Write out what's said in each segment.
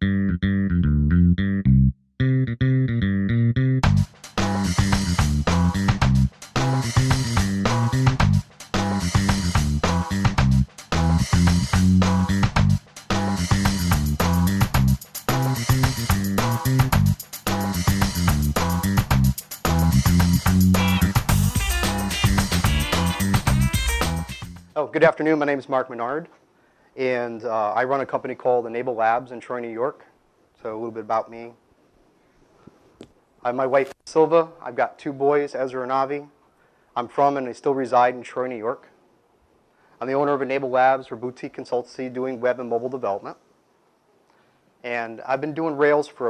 Good afternoon. My name is Mark Menard, and I run a company called Enable Labs in Troy, New York. So a little bit about me. I'm my wife, Silva. I've got two boys, Ezra and Avi. I'm from and I still reside in Troy, New York. I'm the owner of Enable Labs. We're a boutique consultancy doing web and mobile development. And I've been doing Rails for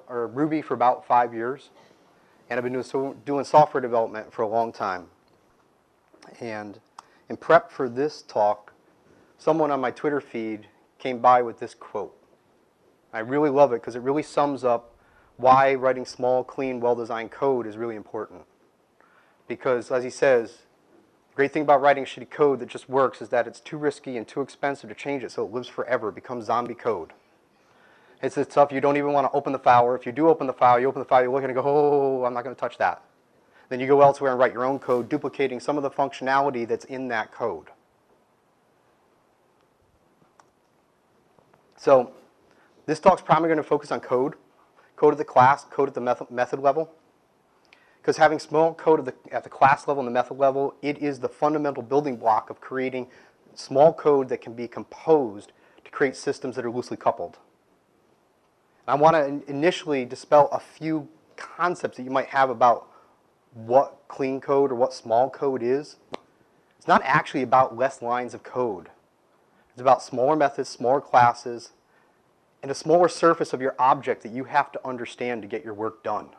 Ruby for about 5 years. And I've been doing software development for a long time. And in prep for this talk, someone on my Twitter feed came by with this quote. I really love it because it really sums up why writing small, clean, well-designed code is really important. Because, as he says, the great thing about writing shitty code that just works is that it's too risky and too expensive to change it so it lives forever. It becomes zombie code. It's the stuff you don't even want to open the file, or if you do open the file, you look at it and go, oh, I'm not going to touch that. Then you go elsewhere and write your own code, duplicating some of the functionality that's in that code. So this talk's probably going to focus on code at the class, code at the method level. Because having small code at the class level and the method level, it is the fundamental building block of creating small code that can be composed to create systems that are loosely coupled. I want to initially dispel a few concepts that you might have about what clean code or what small code is. It's not actually about less lines of code. It's about smaller methods, smaller classes, and a smaller surface of your object that you have to understand to get your work done.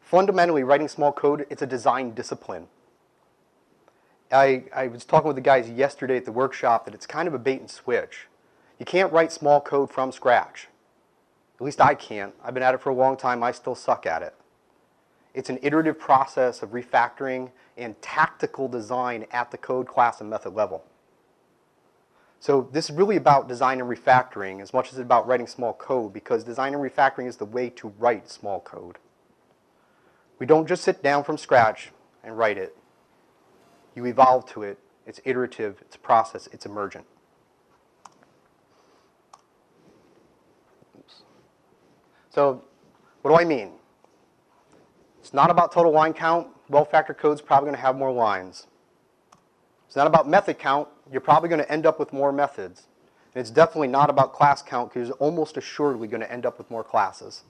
Fundamentally, writing small code, it's a design discipline. I was talking with the guys yesterday at the workshop that it's kind of a bait and switch. You can't write small code from scratch. At least I can't. I've been at it for a long time. I still suck at it. It's an iterative process of refactoring and tactical design at the code, class, and method level. So this is really about design and refactoring as much as it's about writing small code, because design and refactoring is the way to write small code. We don't just sit down from scratch and write it. You evolve to it. It's iterative. It's a process. It's emergent. So what do I mean? It's not about total line count. Well-factored code's probably going to have more lines. It's not about method count. You're probably going to end up with more methods. And it's definitely not about class count, because you're almost assuredly going to end up with more classes.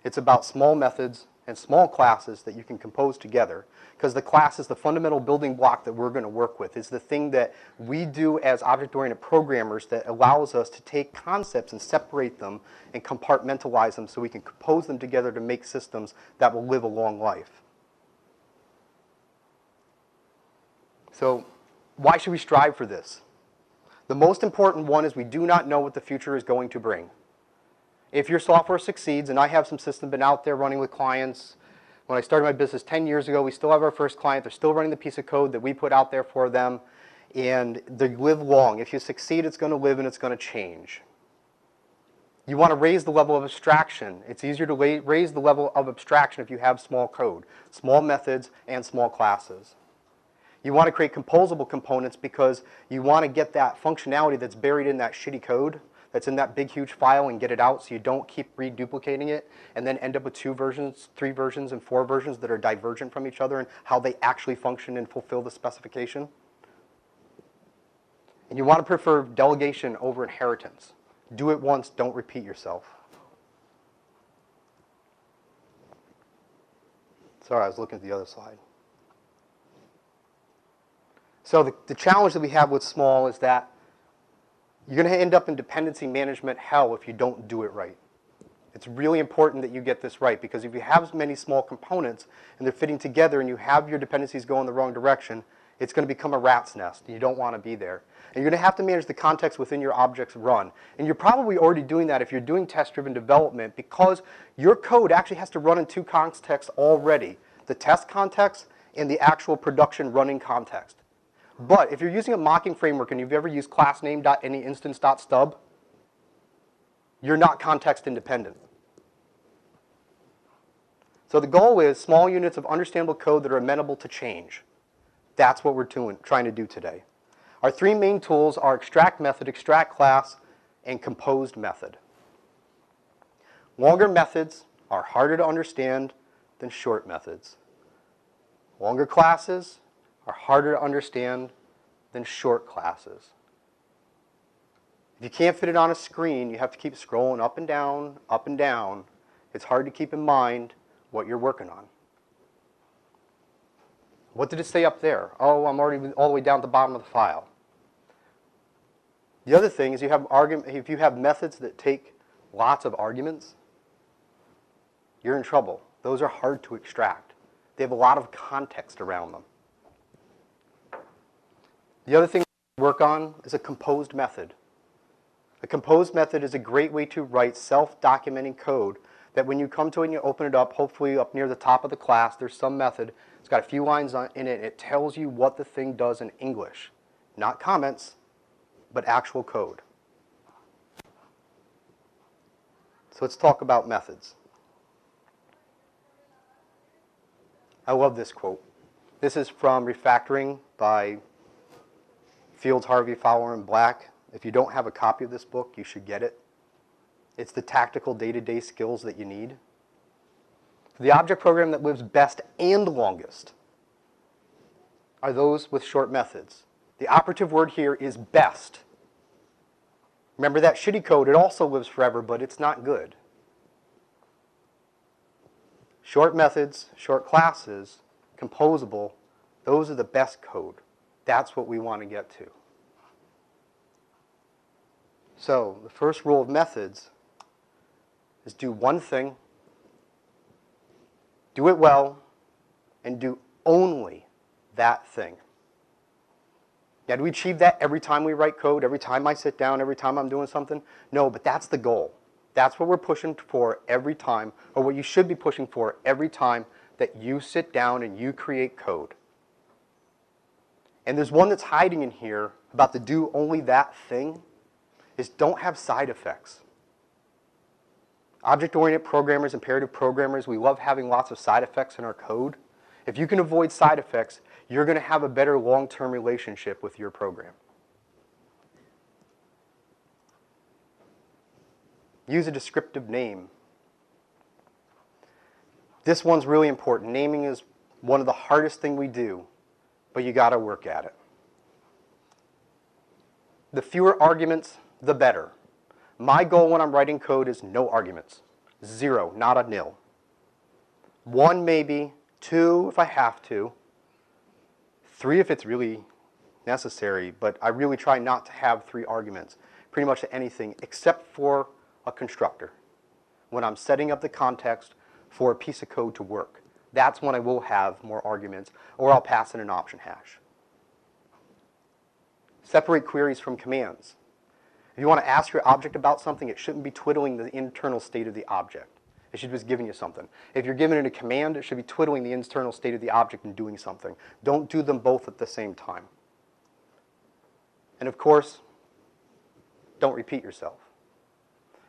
It's about small methods and small classes that you can compose together, because the class is the fundamental building block that we're going to work with. It's the thing that we do as object-oriented programmers that allows us to take concepts and separate them and compartmentalize them so we can compose them together to make systems that will live a long life. So why should we strive for this? The most important one is we do not know what the future is going to bring. If your software succeeds, and I have some systems been out there running with clients. When I started my business 10 years ago, we still have our first client. They're still running the piece of code that we put out there for them, and they live long. If you succeed, it's going to live and it's going to change. You want to raise the level of abstraction. It's easier to raise the level of abstraction if you have small code, small methods, and small classes. You want to create composable components because you want to get that functionality that's buried in that shitty code that's in that big, huge file and get it out so you don't keep reduplicating it and then end up with 2 versions, 3 versions, and 4 versions that are divergent from each other and how they actually function and fulfill the specification. And you want to prefer delegation over inheritance. Do it once, don't repeat yourself. Sorry, I was looking at the other slide. So the challenge that we have with small is that you're going to end up in dependency management hell if you don't do it right. It's really important that you get this right, because if you have many small components and they're fitting together and you have your dependencies go in the wrong direction, it's going to become a rat's nest. You don't want to be there. And you're going to have to manage the context within your object's run. And you're probably already doing that if you're doing test-driven development, because your code actually has to run in 2 contexts already, the test context and the actual production running context. But if you're using a mocking framework and you've ever used classname.anyInstance.stub, you're not context independent. So the goal is small units of understandable code that are amenable to change. That's what we're trying to do today. Our three main tools are extract method, extract class, and composed method. Longer methods are harder to understand than short methods. Longer classes are harder to understand than short classes. If you can't fit it on a screen, you have to keep scrolling up and down, up and down. It's hard to keep in mind what you're working on. What did it say up there? Oh, I'm already all the way down at the bottom of the file. The other thing is if you have methods that take lots of arguments, you're in trouble. Those are hard to extract. They have a lot of context around them. The other thing to work on is a composed method. A composed method is a great way to write self-documenting code that when you come to it and you open it up, hopefully up near the top of the class, there's some method. It's got a few lines in it. It tells you what the thing does in English. Not comments, but actual code. So let's talk about methods. I love this quote. This is from Refactoring by Fields, Harvey, Fowler, and Black. If you don't have a copy of this book, you should get it. It's the tactical day-to-day skills that you need. The object program that lives best and longest are those with short methods. The operative word here is best. Remember that shitty code, it also lives forever, but it's not good. Short methods, short classes, composable, those are the best code. That's what we want to get to. So the first rule of methods is do one thing, do it well, and do only that thing. Now, do we achieve that every time we write code, every time I sit down, every time I'm doing something? No, but that's the goal. That's what we're pushing for every time, or what you should be pushing for every time that you sit down and you create code. And there's one that's hiding in here about the do only that thing, is don't have side effects. Object-oriented programmers, imperative programmers, we love having lots of side effects in our code. If you can avoid side effects, you're going to have a better long-term relationship with your program. Use a descriptive name. This one's really important. Naming is one of the hardest things we do, but you got to work at it. The fewer arguments, the better. My goal when I'm writing code is no arguments. 0, not a nil. 1 maybe, 2 if I have to, 3 if it's really necessary, but I really try not to have 3 arguments pretty much to anything except for a constructor. When I'm setting up the context for a piece of code to work, that's when I will have more arguments, or I'll pass in an option hash. Separate queries from commands. If you want to ask your object about something, it shouldn't be twiddling the internal state of the object. It should be just giving you something. If you're giving it a command, it should be twiddling the internal state of the object and doing something. Don't do them both at the same time. And of course, don't repeat yourself.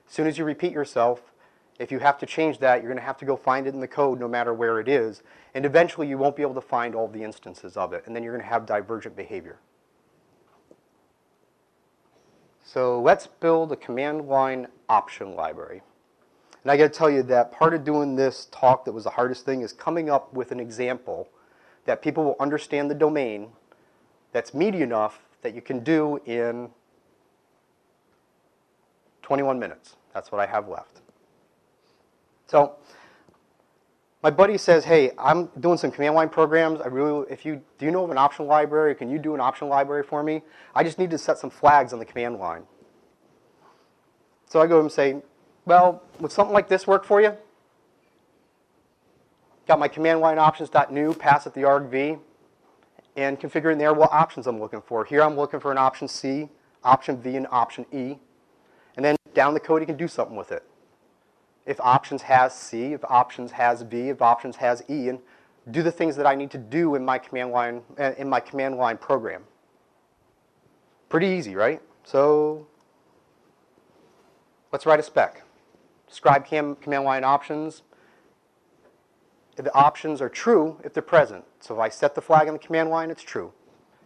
As soon as you repeat yourself, if you have to change that, you're going to have to go find it in the code no matter where it is. And eventually you won't be able to find all the instances of it. And then you're going to have divergent behavior. So let's build a command line option library. And I got to tell you that part of doing this talk that was the hardest thing is coming up with an example that people will understand the domain that's meaty enough that you can do in 21 minutes. That's what I have left. So my buddy says, hey, I'm doing some command line programs. Do you know of an option library? Can you do an option library for me? I just need to set some flags on the command line. So I go and say, well, would something like this work for you? Got my command line options.new, pass it the argv, and configure in there what options I'm looking for. Here I'm looking for an option C, option V, and option E. And then down the code you can do something with it. If options has C, if options has V, if options has E, and do the things that I need to do in my command line program. Pretty easy, right? So let's write a spec. Describe command line options. The options are true if they're present. So if I set the flag on the command line, it's true.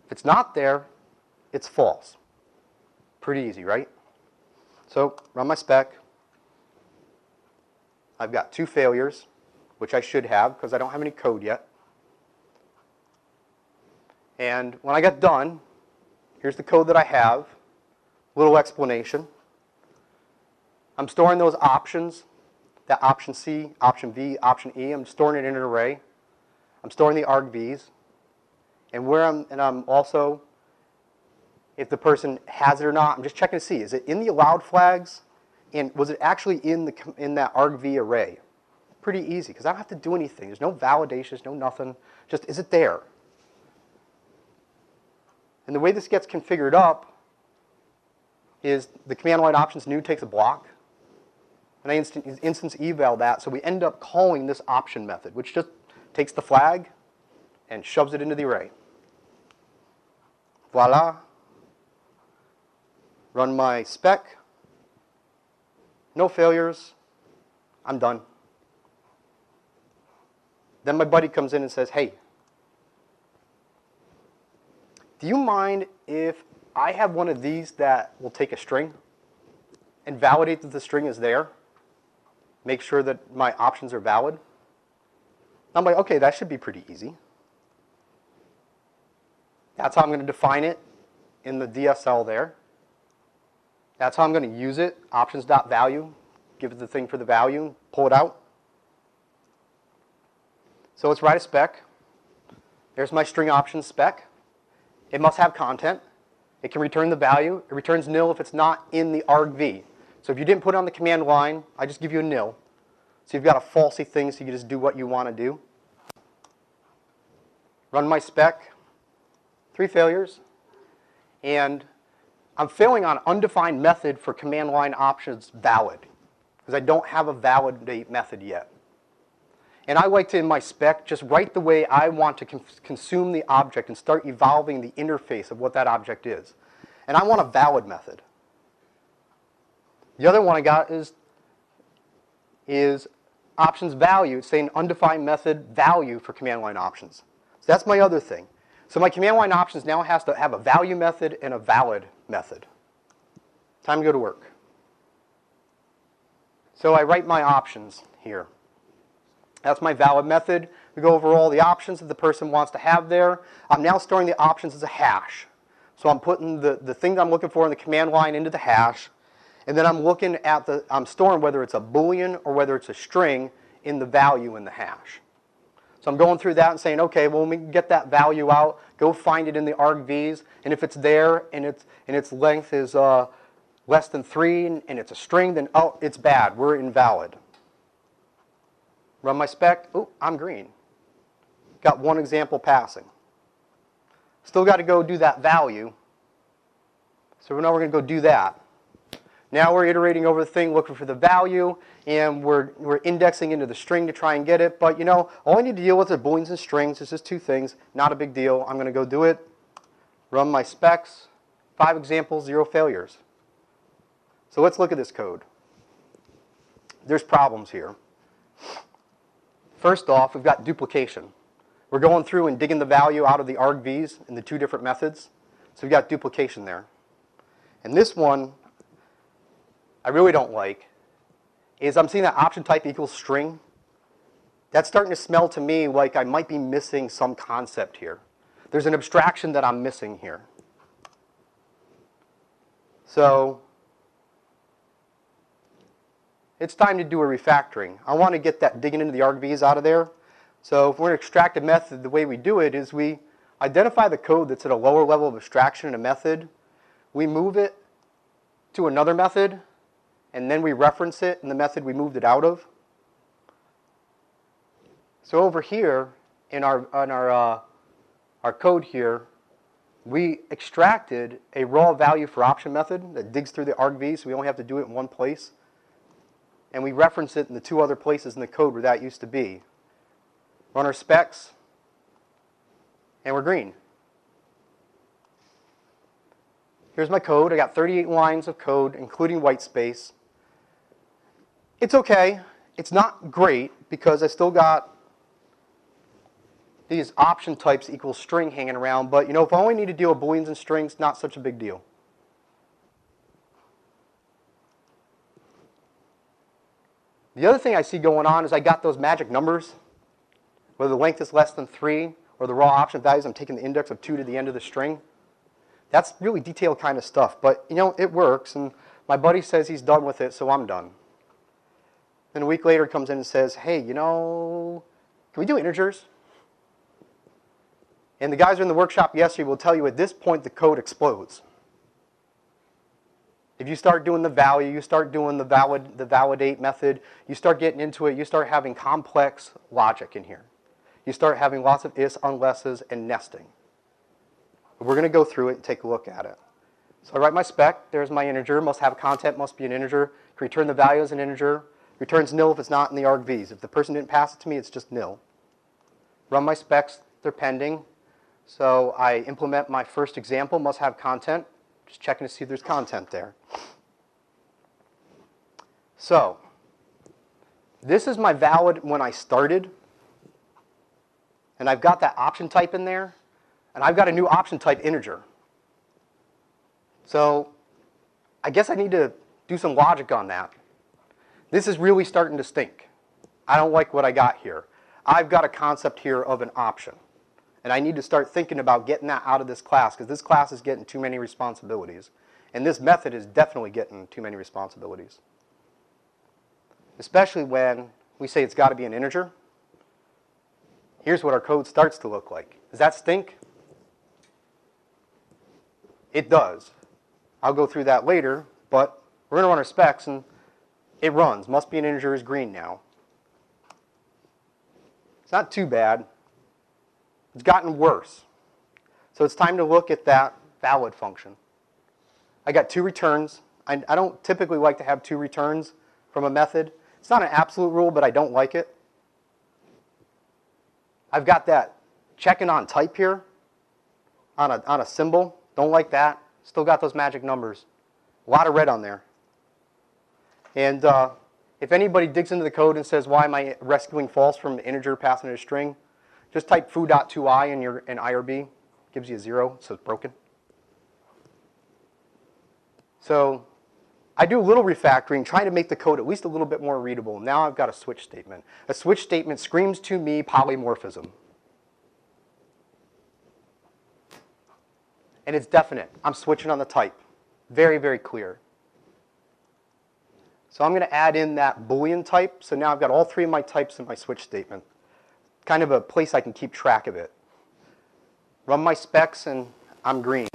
If it's not there, it's false. Pretty easy, right? So run my spec. I've got 2 failures, which I should have because I don't have any code yet. And when I get done, here's the code that I have. Little explanation. I'm storing those options, that option C, option V, option E. I'm storing it in an array. I'm storing the argvs. And I'm also, if the person has it or not, I'm just checking to see, is it in the allowed flags? And was it actually in that argv array? Pretty easy, because I don't have to do anything. There's no validations, no nothing. Just, is it there? And the way this gets configured up is the command line options new takes a block. And I instance eval that, so we end up calling this option method, which just takes the flag and shoves it into the array. Voila. Run my spec. No failures. I'm done. Then my buddy comes in and says, hey, do you mind if I have one of these that will take a string and validate that the string is there? Make sure that my options are valid? I'm like, okay, that should be pretty easy. That's how I'm going to define it in the DSL there. That's how I'm going to use it, options.value, give it the thing for the value, pull it out. So let's write a spec. There's my string options spec. It must have content. It can return the value. It returns nil if it's not in the argv. So if you didn't put it on the command line, I just give you a nil. So you've got a falsy thing, so you can just do what you want to do. Run my spec. 3 failures. And I'm failing on undefined method for command line options valid, because I don't have a validate method yet. And I like to, in my spec, just write the way I want to consume the object and start evolving the interface of what that object is. And I want a valid method. The other one I got is options value, saying undefined method value for command line options. So that's my other thing. So my command line options now has to have a value method and a valid method. Time to go to work. So I write my options here. That's my valid method. We go over all the options that the person wants to have there. I'm now storing the options as a hash. So I'm putting the thing that I'm looking for in the command line into the hash. And then I'm storing whether it's a Boolean or whether it's a string in the value in the hash. So I'm going through that and saying, okay, well, when we get that value out, go find it in the argvs. And if it's there and its length is less than 3 and it's a string, then oh, it's bad. We're invalid. Run my spec. Oh, I'm green. Got one example passing. Still got to go do that value. So now we're going to go do that. Now we're iterating over the thing, looking for the value, and we're indexing into the string to try and get it. But you know, all I need to deal with are booleans and strings. It's just 2 things. Not a big deal. I'm going to go do it. Run my specs. 5 examples, 0 failures. So let's look at this code. There's problems here. First off, we've got duplication. We're going through and digging the value out of the argvs in the 2 different methods. So we've got duplication there. And this one I really don't like is I'm seeing that option type equals string. That's starting to smell to me like I might be missing some concept here. There's an abstraction that I'm missing here. So it's time to do a refactoring. I want to get that digging into the argvs out of there. So if we're going to extract a method, the way we do it is we identify the code that's at a lower level of abstraction in a method. We move it to another method, and then we reference it in the method we moved it out of. So over here in our code here, we extracted a raw value for option method that digs through the argv, so we only have to do it in one place. And we reference it in the 2 other places in the code where that used to be. Run our specs, and we're green. Here's my code. I got 38 lines of code, including white space. It's okay. It's not great because I still got these option types equals string hanging around. But if I only need to deal with booleans and strings, not such a big deal. The other thing I see going on is I got those magic numbers, whether the length is less than 3 or the raw option values, I'm taking the index of 2 to the end of the string. That's really detailed kind of stuff, but it works, and my buddy says he's done with it, so I'm done. Then a week later comes in and says, hey, can we do integers? And the guys who are in the workshop yesterday will tell you at this point the code explodes. If you start doing the value, you start doing the validate method, you start getting into it, you start having complex logic in here. You start having lots of ifs, unlesses, and nesting. We're going to go through it and take a look at it. So I write my spec. There's my integer. Must have content, must be an integer. Can return the value as an integer. Returns nil if it's not in the argvs. If the person didn't pass it to me, it's just nil. Run my specs. They're pending. So I implement my first example, must have content. Just checking to see if there's content there. So this is my valid when I started. And I've got that option type in there. And I've got a new option type integer. So I guess I need to do some logic on that. This is really starting to stink. I don't like what I got here. I've got a concept here of an option. And I need to start thinking about getting that out of this class because this class is getting too many responsibilities. And this method is definitely getting too many responsibilities. Especially when we say it's got to be an integer. Here's what our code starts to look like. Does that stink? It does. I'll go through that later, but we're going to run our specs and it runs. Must be an integer is green now. It's not too bad. It's gotten worse. So it's time to look at that valid function. I got 2 returns. I don't typically like to have 2 returns from a method. It's not an absolute rule, but I don't like it. I've got that checking on type here on a symbol. Don't like that. Still got those magic numbers. A lot of red on there. And if anybody digs into the code and says, why am I rescuing false from an integer passing it a string? Just type foo.2i in IRB. Gives you a 0, so it's broken. So I do a little refactoring, trying to make the code at least a little bit more readable. Now I've got a switch statement. A switch statement screams to me polymorphism. And it's definite. I'm switching on the type. Very, very clear. So I'm going to add in that Boolean type. So now I've got all 3 of my types in my switch statement. Kind of a place I can keep track of it. Run my specs and I'm green.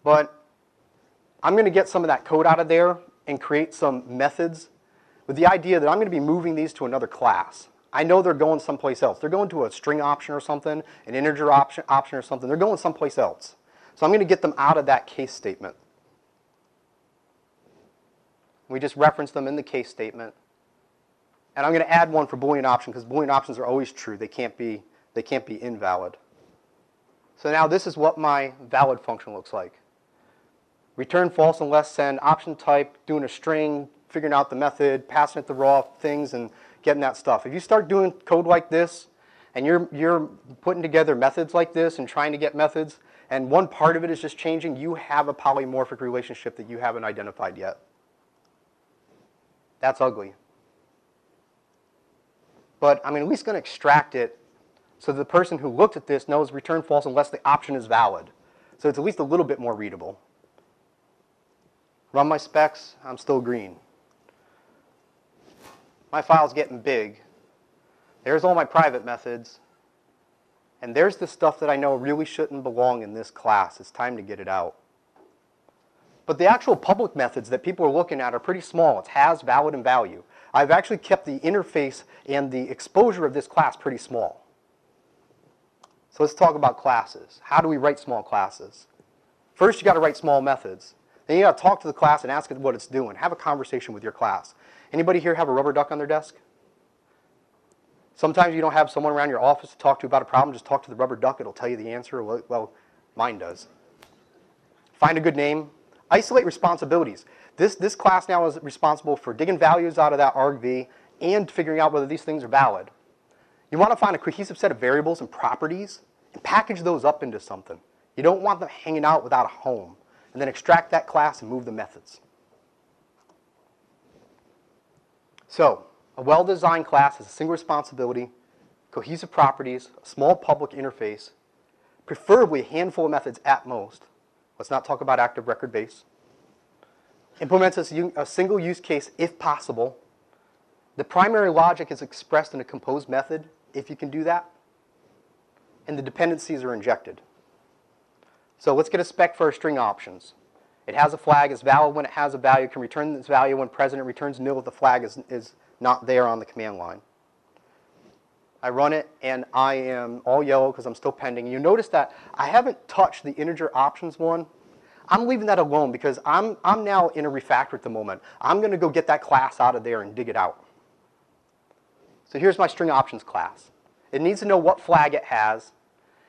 But I'm going to get some of that code out of there and create some methods with the idea that I'm going to be moving these to another class. I know they're going someplace else. They're going to a string option or something, an integer option or something. They're going someplace else. So I'm going to get them out of that case statement. We just reference them in the case statement. And I'm going to add one for Boolean option because Boolean options are always true. They can't be invalid. So now this is what my valid function looks like. Return false unless send option type, doing a string, figuring out the method, passing it the raw things, and getting that stuff. If you start doing code like this, and you're putting together methods like this and trying to get methods, and one part of it is just changing, you have a polymorphic relationship that you haven't identified yet. That's ugly. But I'm at least going to extract it so the person who looked at this knows return false unless the option is valid. So it's at least a little bit more readable. Run my specs, I'm still green. My file's getting big. There's all my private methods. And there's the stuff that I know really shouldn't belong in this class. It's time to get it out. But the actual public methods that people are looking at are pretty small. It's has, valid, and value. I've actually kept the interface and the exposure of this class pretty small. So let's talk about classes. How do we write small classes? First, you got to write small methods. Then you got to talk to the class and ask it what it's doing. Have a conversation with your class. Anybody here have a rubber duck on their desk? Sometimes you don't have someone around your office to talk to about a problem. Just talk to the rubber duck. It'll tell you the answer. Well, Mine does. Find a good name. Isolate responsibilities. This class now is responsible for digging values out of that argv and figuring out whether these things are valid. You want to find a cohesive set of variables and properties and package those up into something. You don't want them hanging out without a home. And then extract that class and move the methods. So, a well-designed class has a single responsibility, cohesive properties, a small public interface, preferably a handful of methods at most. Let's not talk about active record base. Implements a single use case if possible. The primary logic is expressed in a composed method, if you can do that. And the dependencies are injected. So let's get a spec for our string options. It has a flag, it's valid when it has a value, can return its value when present, it returns nil if the flag is not there on the command line. I run it and I am all yellow because I'm still pending. You notice that I haven't touched the integer options one. I'm leaving that alone because I'm now in a refactor at the moment. I'm going to go get that class out of there and dig it out. So here's my string options class. It needs to know what flag it has.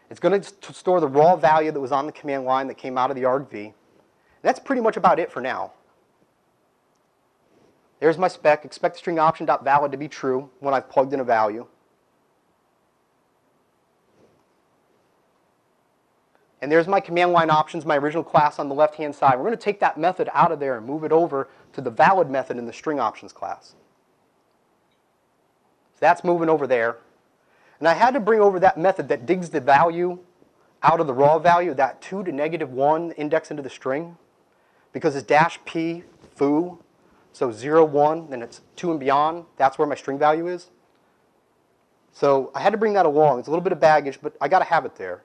It's going to store the raw value that was on the command line that came out of the argv. That's pretty much about it for now. There's my spec. Expect string option.valid to be true when I've plugged in a value. And there's my command line options, my original class on the left-hand side. We're going to take that method out of there and move it over to the valid method in the string options class. So that's moving over there. And I had to bring over that method that digs the value out of the raw value, that 2 to -1 index into the string, because it's -p foo, so 0, 1, then it's 2 and beyond. That's where my string value is. So I had to bring that along. It's a little bit of baggage, but I got to have it there.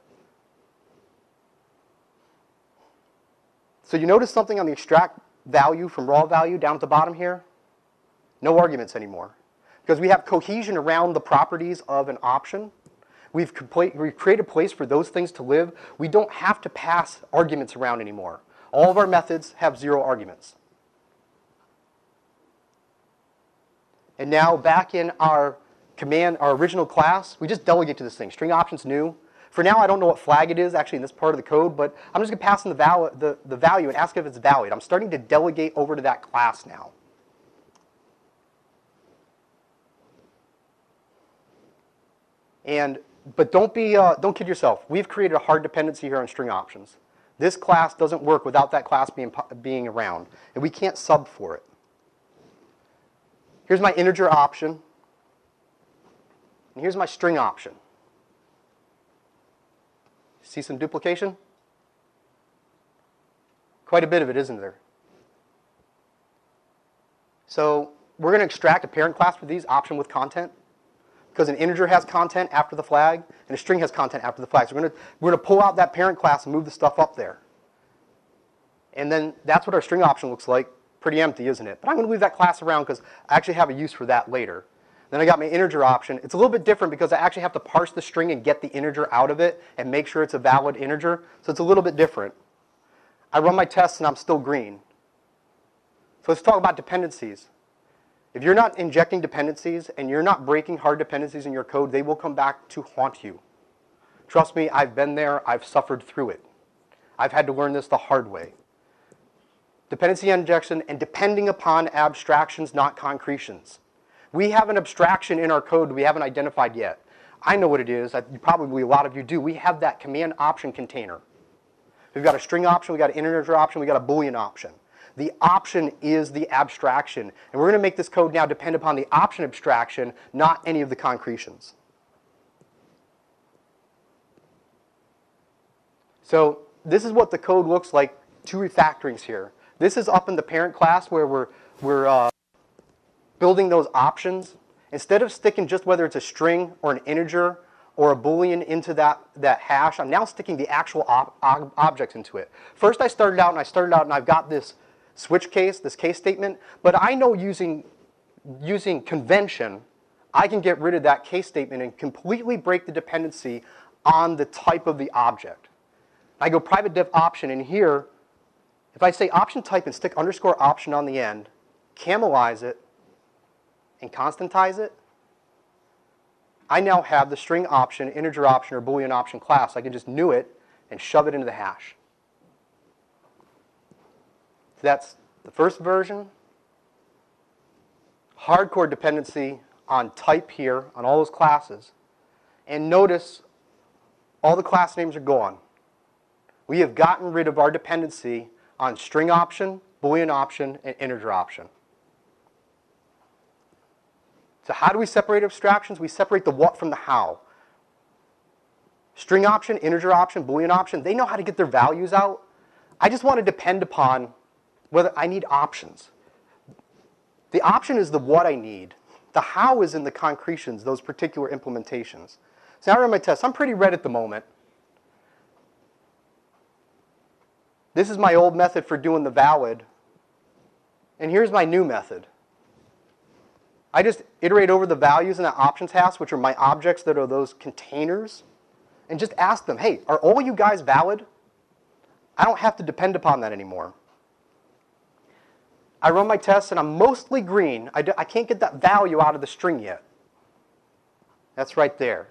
So you notice something on the extract value from raw value down at the bottom here? No arguments anymore. Because we have cohesion around the properties of an option. We've created a place for those things to live. We don't have to pass arguments around anymore. All of our methods have 0 arguments. And now back in our original class, we just delegate to this thing. String options new. For now, I don't know what flag it is actually in this part of the code, but I'm just going to pass in the value and ask if it's valid. I'm starting to delegate over to that class now. But don't kid yourself. We've created a hard dependency here on string options. This class doesn't work without that class being around, and we can't sub for it. Here's my integer option, and here's my string option. See some duplication? Quite a bit of it, isn't there? So we're going to extract a parent class for these, option with content, because an integer has content after the flag, and a string has content after the flag. So we're going to pull out that parent class and move the stuff up there. And then that's what our string option looks like. Pretty empty, isn't it? But I'm going to leave that class around because I actually have a use for that later. Then I got my integer option. It's a little bit different because I actually have to parse the string and get the integer out of it and make sure it's a valid integer. So it's a little bit different. I run my tests and I'm still green. So let's talk about dependencies. If you're not injecting dependencies and you're not breaking hard dependencies in your code, they will come back to haunt you. Trust me, I've been there. I've suffered through it. I've had to learn this the hard way. Dependency injection and depending upon abstractions, not concretions. We have an abstraction in our code we haven't identified yet. I know what it is. Probably a lot of you do. We have that command option container. We've got a string option, we've got an integer option, we've got a Boolean option. The option is the abstraction. And we're going to make this code now depend upon the option abstraction, not any of the concretions. So this is what the code looks like, 2 refactorings here. This is up in the parent class where we're building those options. Instead of sticking just whether it's a string or an integer or a Boolean into that hash, I'm now sticking the actual objects into it. First I started out and I've got this switch case, this case statement, but I know using convention, I can get rid of that case statement and completely break the dependency on the type of the object. I go private div option, and here, if I say option type and stick underscore option on the end, camelize it, and constantize it, I now have the string option, integer option, or Boolean option class. I can just new it and shove it into the hash. So that's the first version. Hardcore dependency on type here, on all those classes. And notice all the class names are gone. We have gotten rid of our dependency on string option, Boolean option, and integer option. So how do we separate abstractions? We separate the what from the how. String option, integer option, Boolean option, they know how to get their values out. I just want to depend upon whether I need options. The option is the what I need. The how is in the concretions, those particular implementations. So now I run my test. I'm pretty red at the moment. This is my old method for doing the valid. And here's my new method. I just iterate over the values in that options hash, which are my objects that are those containers, and just ask them, hey, are all you guys valid? I don't have to depend upon that anymore. I run my tests, and I'm mostly green. I can't get that value out of the string yet. That's right there.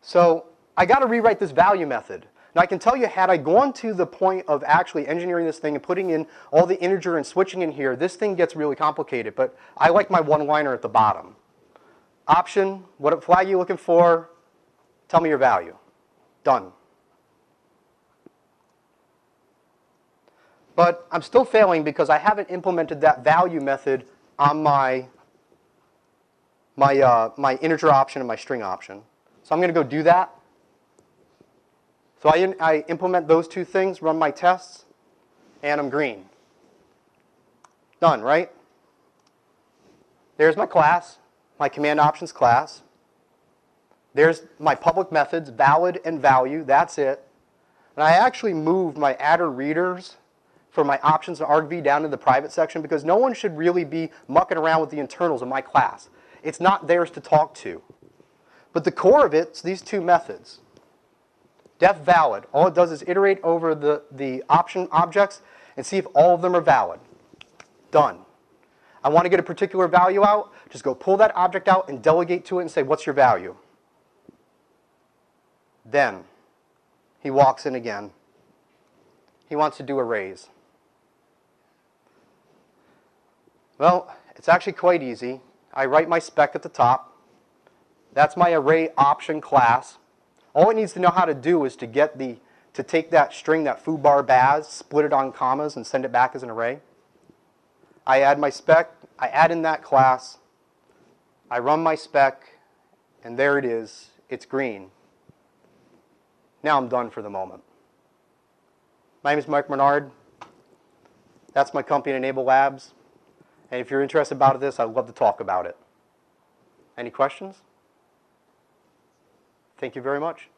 So I got to rewrite this value method. Now I can tell you, had I gone to the point of actually engineering this thing and putting in all the integer and switching in here, this thing gets really complicated. But I like my one-liner at the bottom. Option, what flag are you looking for? Tell me your value. Done. But I'm still failing because I haven't implemented that value method on my integer option and my string option. So I'm going to go do that. So I implement those two things, run my tests, and I'm green. Done, right? There's my class, my command options class. There's my public methods, valid and value. That's it. And I actually moved my adder readers for my options and argv down to the private section because no one should really be mucking around with the internals of my class. It's not theirs to talk to. But the core of it's these two methods. Def valid. All it does is iterate over the option objects and see if all of them are valid. Done. I want to get a particular value out. Just go pull that object out and delegate to it and say, what's your value? Then he walks in again. He wants to do arrays. Well, it's actually quite easy. I write my spec at the top. That's my array option class. All it needs to know how to do is to take that string, that foobar baz, split it on commas, and send it back as an array. I add my spec. I add in that class. I run my spec, and there it is. It's green. Now I'm done for the moment. My name is Mike Menard. That's my company, Enable Labs. And if you're interested about this, I'd love to talk about it. Any questions? Thank you very much.